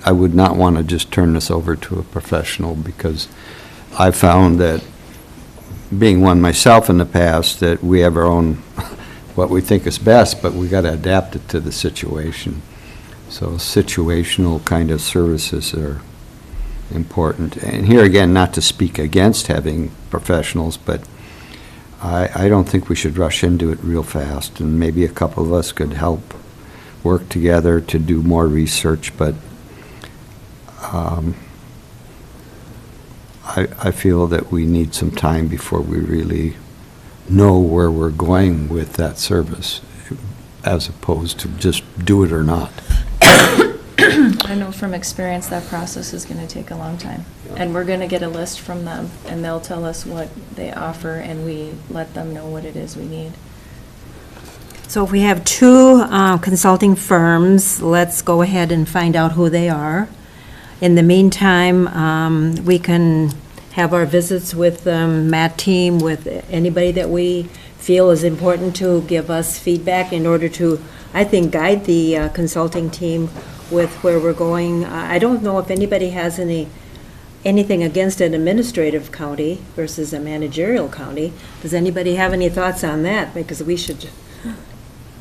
I would not want to just turn this over to a professional, because I found that, being one myself in the past, that we have our own, what we think is best, but we got to adapt it to the situation. So situational kind of services are important. And here again, not to speak against having professionals, but I don't think we should rush into it real fast, and maybe a couple of us could help work together to do more research, but I feel that we need some time before we really know where we're going with that service, as opposed to just do it or not. I know from experience that process is going to take a long time. And we're going to get a list from them, and they'll tell us what they offer, and we let them know what it is we need. So if we have two consulting firms, let's go ahead and find out who they are. In the meantime, we can have our visits with the MAT team, with anybody that we feel is important to give us feedback in order to, I think, guide the consulting team with where we're going. I don't know if anybody has anything against an administrative county versus a managerial county. Does anybody have any thoughts on that? Because we should,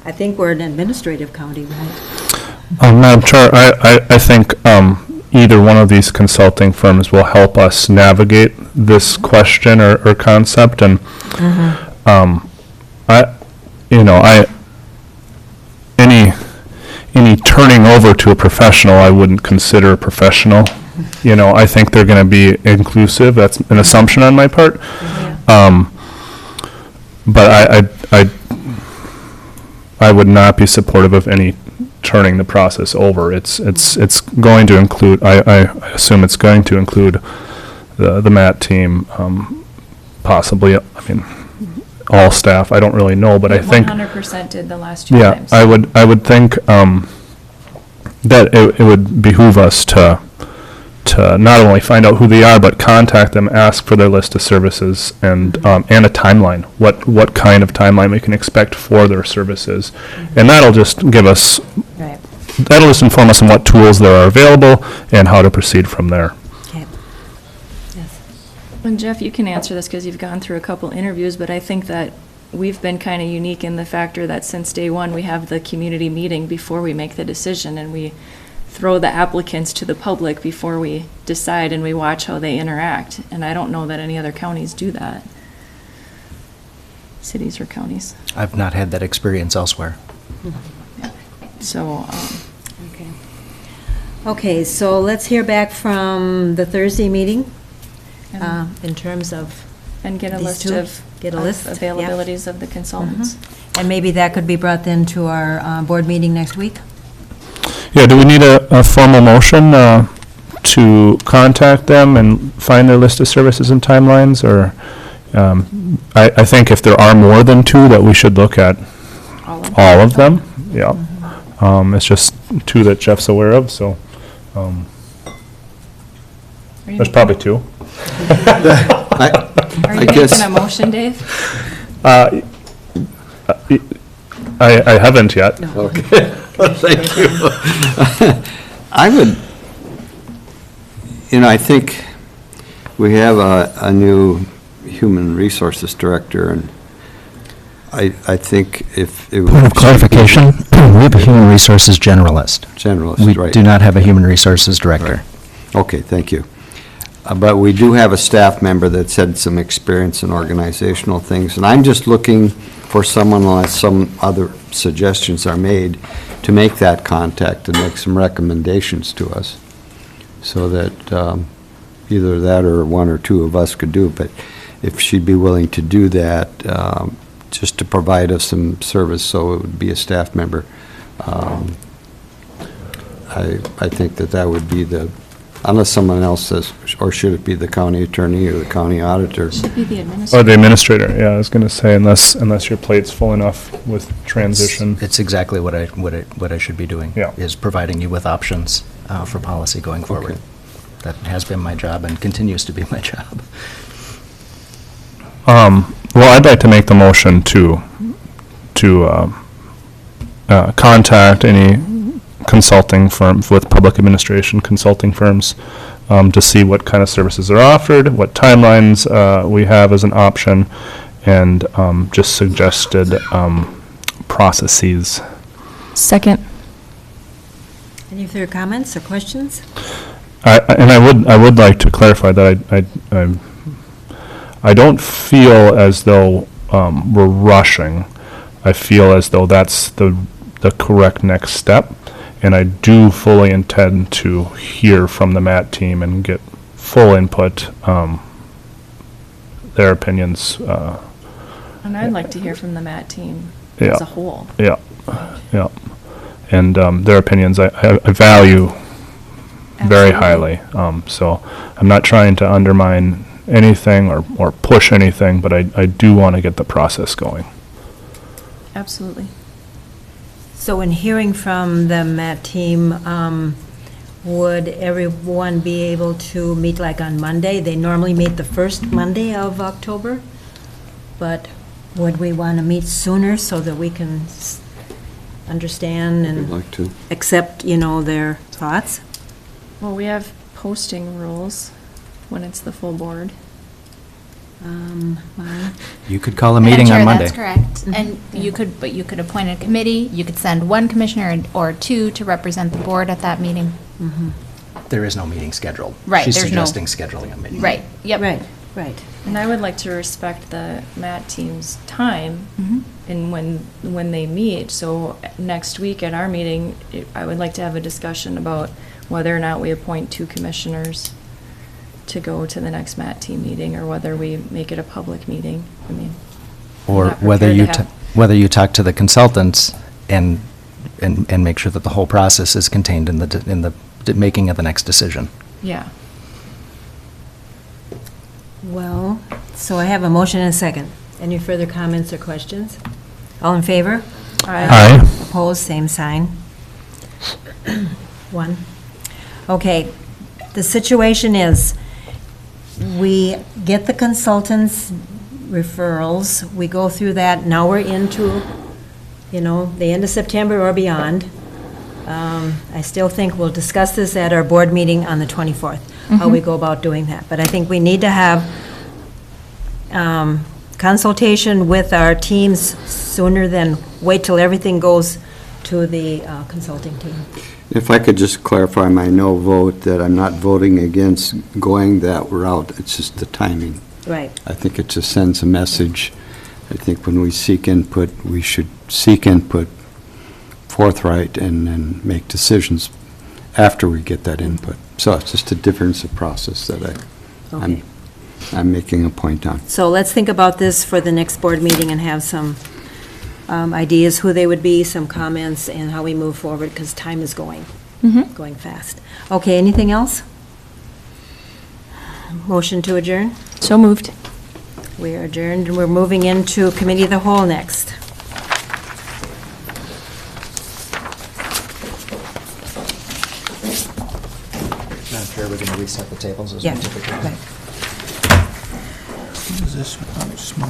I think we're an administrative county, right? Madam Chair, I think either one of these consulting firms will help us navigate this question or concept, and any turning over to a professional, I wouldn't consider a professional. I think they're going to be inclusive. That's an assumption on my part. But I would not be supportive of any turning the process over. It's going to include, I assume it's going to include the MAT team, possibly, all staff. I don't really know, but I think 100% did the last two yeah, times. I would think that it would behoove us to not only find out who they are, but contact them, ask for their list of services, and a timeline. What kind of timeline we can expect for their services, and that'll just give us. Right. That'll just inform us on what tools there are available and how to proceed from there. Okay. Yes. And Jeff, you can answer this because you've gone through a couple interviews, but I think that we've been kind of unique in the factor that since day one, we have the community meeting before we make the decision, and we throw the applicants to the public before we decide, and we watch how they interact. And I don't know that any other counties do that. Cities or counties. I've not had that experience elsewhere. So, Okay, so let's hear back from the Thursday meeting and in terms of, get a these list two? of Get a list, yeah. availabilities of the consultants. and maybe that could be brought then to our board meeting next week? Yeah, do we need a formal motion to contact them and find their list of services and timelines, or I think if there are more than two, that we should look at all of them. Yeah, it's just two that Jeff's aware of, so there's probably two. Are you making a motion, Dave? I haven't yet. Okay, thank you. I would, I think we have a new human resources director, and I think if it Point of clarification, we have a human resources generalist. Generalist, We right. do not have a human resources director. Okay, thank you. But we do have a staff member that's had some experience in organizational things, and I'm just looking for someone, unless some other suggestions are made, to make that contact and make some recommendations to us, so that either that or one or two of us could do it. But if she'd be willing to do that, just to provide us some service, so it would be a staff member, I think that would be unless someone else says, or should it be the county attorney or the county auditor? Should be the Or administrator. the administrator, yeah, I was going to say, unless your plate's full enough with transition. It's exactly what I should be doing. Yeah. Is providing you with options for policy going forward. Okay. That has been my job and continues to be my job. Well, I'd like to make the motion to contact any consulting firms, with public administration consulting firms, to see what kind of services are offered, what timelines we have as an option, and just suggested processes. Second. Any further comments or questions? And I would like to clarify that I don't feel as though we're rushing. I feel as though that's the correct next step, and I do fully intend to hear from the MAT team and get full input, their opinions. And I'd like to hear from the MAT team Yeah. as a whole. Yeah, yeah. And their opinions I value very Absolutely. highly. So I'm not trying to undermine anything or push anything, but I do want to get the process going. Absolutely. So in hearing from the MAT team, would everyone be able to meet like on Monday? They normally meet the first Monday of October, but would we want to meet sooner so that we can understand I'd and like to. accept, their thoughts? Well, we have posting rules when it's the full board. Mine? You could call a Madam meeting Chair, on Monday. That's correct. And you could appoint a committee, you could send one commissioner or two to represent the board at that meeting. There is no meeting scheduled. Right, She's there's no- suggesting scheduling a meeting. Right, yep. Right. And I would like to respect the MAT team's time Mhm. and when they meet. So next week at our meeting, I would like to have a discussion about whether or not we appoint two commissioners to go to the next MAT team meeting, or whether we make it a public meeting. I mean, I'm Or not whether prepared you, to have- whether you talk to the consultants and make sure that the whole process is contained in the making of the next decision. Yeah. Well, so I have a motion and a second. Any further comments or questions? All in favor? Aye. Opposed, same sign. One. Okay, the situation is, we get the consultants' referrals, we go through that, now we're into, the end of September or beyond. I still think we'll discuss this at our board meeting on the 24th, how we go about doing that. But I think we need to have consultation with our teams sooner than wait till everything goes to the consulting team. If I could just clarify my no vote, that I'm not voting against going that route, it's just the timing. Right. I think it just sends a message. I think when we seek input, we should seek input forthright and then make decisions after we get that input. So it's just a difference of process that Okay. I'm making a point on. So let's think about this for the next board meeting and have some ideas who they would be, some comments, and how we move forward, because time is going fast. Okay, anything else? Motion to adjourn? So moved. We are adjourned, and we're moving into committee of the whole next. Madam Chair, we're going to reset the tables as we Yeah, typically do. right. What is this? Oh, small.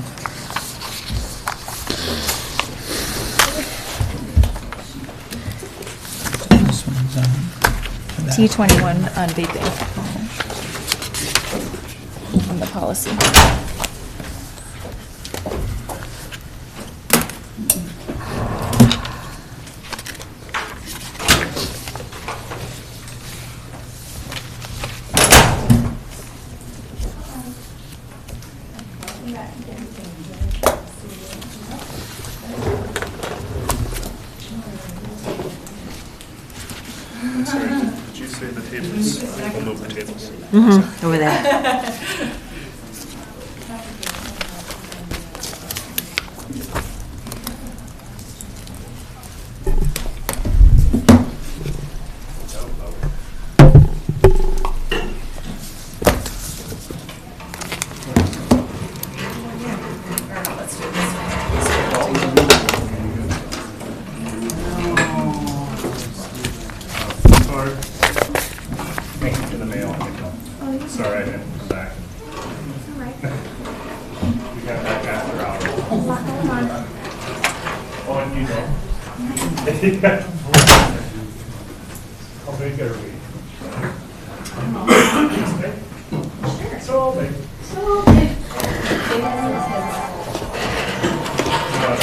This one's on. that. T21 on vaping. On the policy. Did you say the tables? We'll move the tables. Over there. In the mail. Sorry, I didn't come back. We got back after hours. Oh, and you know. gotta read. So big. So big.